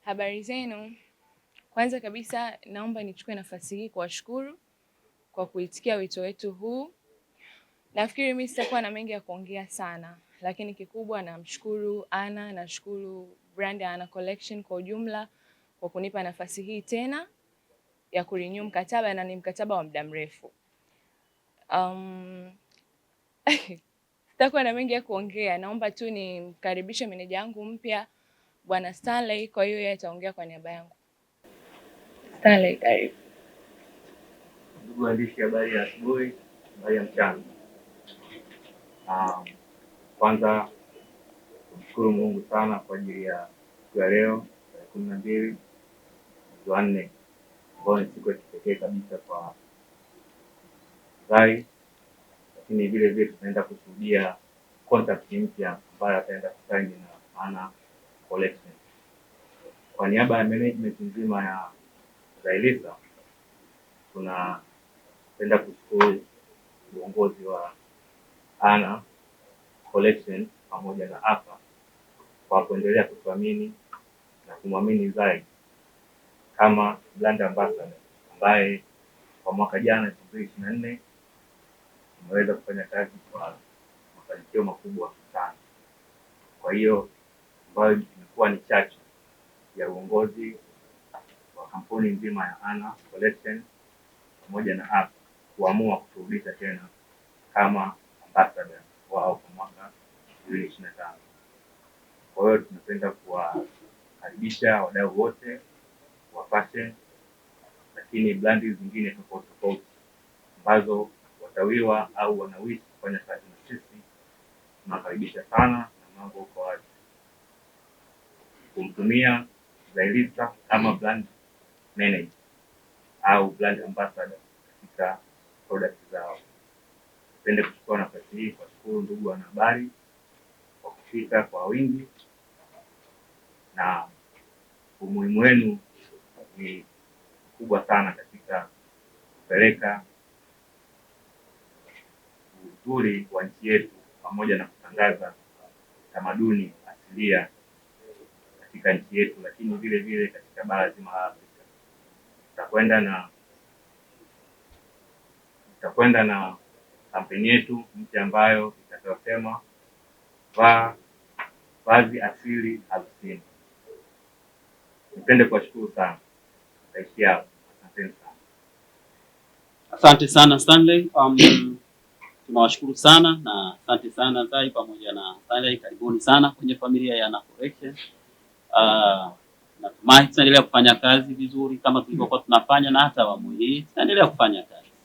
Habari zenu. Kwanza kabisa naomba nichukue nafasi hii kuwashukuru kwa kuitikia wito wetu huu. Nafikiri mimi sitakuwa na mengi ya kuongea sana, lakini kikubwa namshukuru Ana, nashukuru brand ya Ana Collection kwa ujumla kwa kunipa nafasi hii tena ya kurenew mkataba, na ni mkataba wa muda mrefu. Sitakuwa na mengi ya kuongea. Naomba tu nimkaribishe meneja wangu mpya Bwana Stanley, kwa hiyo yeye ataongea kwa niaba yangu. Stanley, karibu. Ndugu waandishi, habari ya asubuhi, habari ya mchana. Kwanza kumshukuru Mungu sana kwa ajili ya siku ya leo tarehe 12 mwezi wa 4, ambayo ni siku ya kipekee kabisa kwa Zai, lakini vile vile tunaenda kushuhudia contract mpya ambayo ataenda kusaini na Ana Collection. Kwa niaba ya management nzima ya Zailisa, tunapenda kushukuru uongozi wa Ana Collection pamoja na AFA kwa kuendelea kutuamini na kumwamini Zai kama brand ambassador ambaye kwa mwaka jana 2024 tumeweza kufanya kazi kwa mafanikio makubwa sana. Kwa hiyo ambayo imekuwa ni chachu ya uongozi wa kampuni nzima ya Ana Collection pamoja na AFA kuamua kuturudisha tena kama ambassador wao kwa mwaka 2025. Kwa hiyo tunapenda kuwakaribisha wadau wote wa fashion, lakini brandi zingine tofauti tofauti ambazo watawiwa au wanawishi kufanya kazi na sisi. Tunakaribisha sana na mambo kwa wazi kumtumia Zailisa kama brand manager au brand ambassador katika product zao. Napenda kuchukua nafasi hii kuwashukuru ndugu wanahabari kwa kufika kwa wingi, na umuhimu wenu ni kubwa sana katika kupeleka uzuri wa nchi yetu pamoja na kutangaza tamaduni asilia katika nchi yetu, lakini vile vile katika bara zima la Afrika. Tutakwenda na kampeni yetu mpya ambayo itakayosema vazi asili harusini. Nipende kuwashukuru sana. Taishia hapo. Asante sana. Asante sana Stanley. Tunawashukuru sana na asante sana Zai pamoja na Stanley. Karibuni sana kwenye familia ya Ana Collection. Natumai tutaendelea kufanya kazi vizuri kama tulivyokuwa tunafanya, na hata awamu hii tutaendelea kufanya kazi.